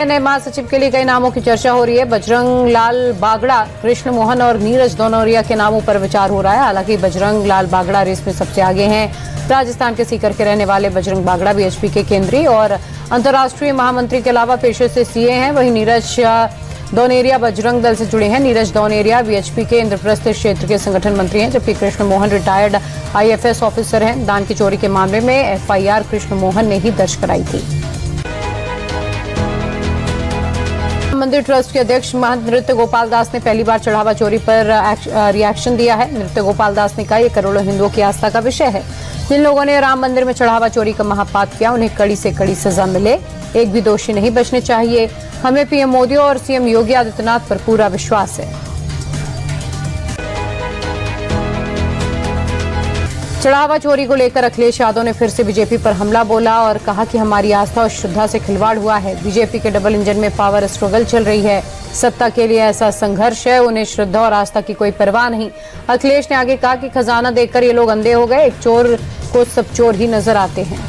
नए महासचिव के लिए कई नामों की चर्चा हो रही है। बजरंग लाल बागड़ा, कृष्ण मोहन और नीरज दौनोरिया के नामों पर विचार हो रहा है। हालांकि बजरंग लाल बागड़ा रेस में सबसे आगे हैं। राजस्थान के सीकर के रहने वाले बजरंग बागड़ा बीएचपी के केंद्रीय और अंतर्राष्ट्रीय महामंत्री के अलावा पेशे से सीए हैं। वहीं नीरज दौनेरिया बजरंग दल से जुड़े हैं। नीरज दौनेरिया बीएचपी के इंद्रप्रस्थ क्षेत्र के संगठन मंत्री हैं, जबकि Krishna Mohan retired IFS officer हैं। दान की चोरी के मामले में एफआईआर कृष्ण मोहन ने ही दर्ज कराई थी। मंदिर ट्रस्ट के अध्यक्ष महंत नृत्य गोपाल दास ने पहली बार चढ़ावा चोरी पर रिएक्शन दिया है। नृत्य गोपाल दास ने कहा, ये करोड़ों हिंदुओं की आस्था का विषय है। जिन लोगों ने राम मंदिर में चढ़ावा चोरी का महापाप किया, उन्हें कड़ी से कड़ी सजा मिले। एक भी दोषी नहीं बचने चाहिए। हमें पीएम मोदी और सीएम योगी आदित्यनाथ पर पूरा विश्वास है। चढ़ावा चोरी को लेकर अखिलेश यादव ने फिर से बीजेपी पर हमला बोला और कहा कि हमारी आस्था और श्रद्धा से खिलवाड़ हुआ है। बीजेपी के डबल इंजन में पावर स्ट्रगल चल रही है। सत्ता के लिए ऐसा संघर्ष है, उन्हें श्रद्धा और आस्था की कोई परवाह नहीं। अखिलेश ने आगे कहा कि खजाना देखकर ये लोग अंधे हो गए। एक चोर को सब चोर ही नजर आते हैं।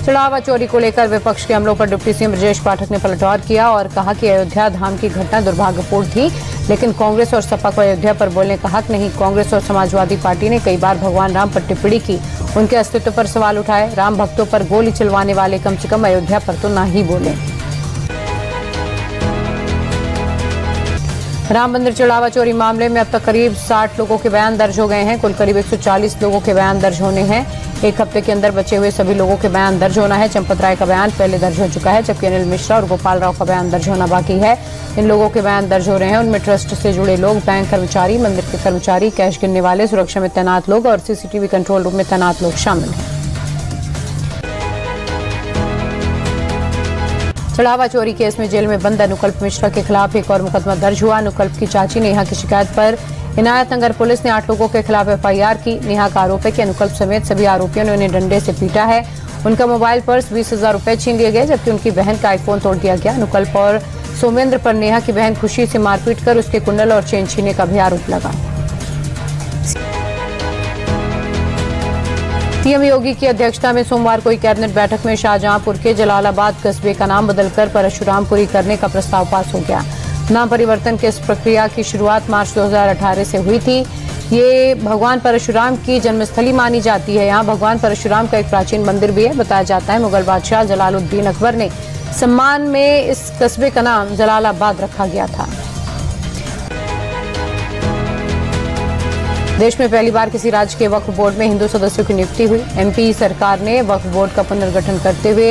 चढ़ावा चोरी को लेकर विपक्ष के हमलों पर डिप्टी सीएम ब्रजेश पाठक ने पलटवार किया और कहा कि अयोध्या धाम की घटना दुर्भाग्यपूर्ण थी, लेकिन कांग्रेस और सपा को अयोध्या पर बोलने का हक नहीं। कांग्रेस और समाजवादी पार्टी ने कई बार भगवान राम पर टिप्पणी की, उनके अस्तित्व पर सवाल उठाए। राम भक्तों पर गोली चलवाने वाले कम से कम अयोध्या पर तो ना ही बोले। राम मंदिर चढ़ावा चोरी मामले में अब तक करीब 60 लोगों के बयान दर्ज हो गए हैं। कुल करीब 140 लोगों के बयान दर्ज होने हैं। एक हफ्ते के अंदर बचे हुए सभी लोगों के बयान दर्ज होना है। चंपत राय का बयान पहले दर्ज हो चुका है, जबकि अनिल मिश्रा और गोपाल राव का बयान दर्ज होना बाकी है। इन लोगों के बयान दर्ज हो रहे हैं। उनमें ट्रस्ट से जुड़े लोग, बैंक कर्मचारी, मंदिर के कर्मचारी, कैश गिनने वाले, सुरक्षा में तैनात लोग और सीसीटीवी कंट्रोल रूम में तैनात लोग शामिल हैं। चढ़ावा चोरी केस में जेल में बंद अनुकल्प मिश्रा के खिलाफ एक और मुकदमा दर्ज हुआ। अनुकल्प की चाची नेहा की शिकायत पर इनायत नगर पुलिस ने 8 लोगों के खिलाफ एफआईआर की। नेहा का आरोप है कि अनुकल्प समेत सभी आरोपियों ने उन्हें डंडे से पीटा है। उनका मोबाइल पर्स 20,000 रुपए छीन लिए गए, जबकि उनकी बहन का आईफोन तोड़ दिया गया। अनुकल्प और सोमेंद्र पर नेहा की बहन खुशी से मारपीट कर उसके कुंडल और चेन छीनने का भी आरोप लगा। सीएम योगी की अध्यक्षता में सोमवार को कैबिनेट बैठक में शाहजहांपुर के जलालाबाद कस्बे का नाम बदलकर परशुरामपुरी करने का प्रस्ताव पास हो गया। नाम परिवर्तन की इस प्रक्रिया की शुरुआत मार्च 2018 से हुई थी। ये भगवान परशुराम की जन्मस्थली मानी जाती है। यहाँ भगवान परशुराम का एक प्राचीन मंदिर भी है। बताया जाता है मुगल बादशाह जलालुद्दीन अकबर ने सम्मान में इस कस्बे का नाम जलालाबाद रखा गया था। देश में पहली बार किसी राज्य के वक्फ बोर्ड में हिंदू सदस्यों की नियुक्ति हुई। एमपी सरकार ने वक्फ बोर्ड का पुनर्गठन करते हुए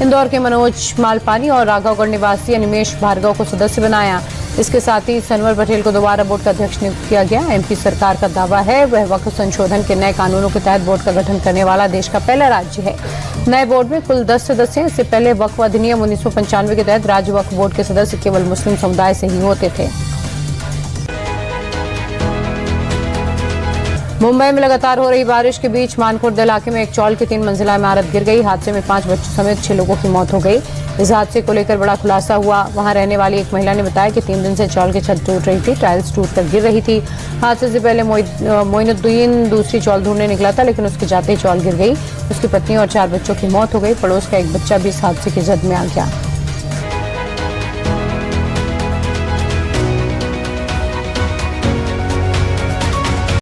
इंदौर के मनोज मालपानी और राघवगढ़ निवासी अनिमेश भार्गव को सदस्य बनाया। इसके साथ ही सनवर पटेल को दोबारा बोर्ड का अध्यक्ष नियुक्त किया गया। एमपी सरकार का दावा है वह वक्फ संशोधन के नए कानूनों के तहत बोर्ड का गठन करने वाला देश का पहला राज्य है। नए बोर्ड में कुल 10 सदस्य हैं। इससे पहले वक्फ अधिनियम 1995 के तहत राज्य वक्फ बोर्ड के सदस्य केवल मुस्लिम समुदाय से ही होते थे। मुंबई में लगातार हो रही बारिश के बीच मानखुर्द इलाके में एक चौल की 3 मंजिला इमारत गिर गई। हादसे में 5 बच्चों समेत 6 लोगों की मौत हो गई। इस हादसे को लेकर बड़ा खुलासा हुआ। वहां रहने वाली एक महिला ने बताया कि 3 दिन से चौल की छत टूट रही थी, टाइल्स टूटकर गिर रही थी। हादसे से पहले मोइनुद्दीन दूसरी चौल ढूंढने निकला था, लेकिन उसके जाते ही चौल गिर गई। उसकी पत्नी और 4 बच्चों की मौत हो गई। पड़ोस का एक बच्चा भी इस हादसे की जद में आ गया।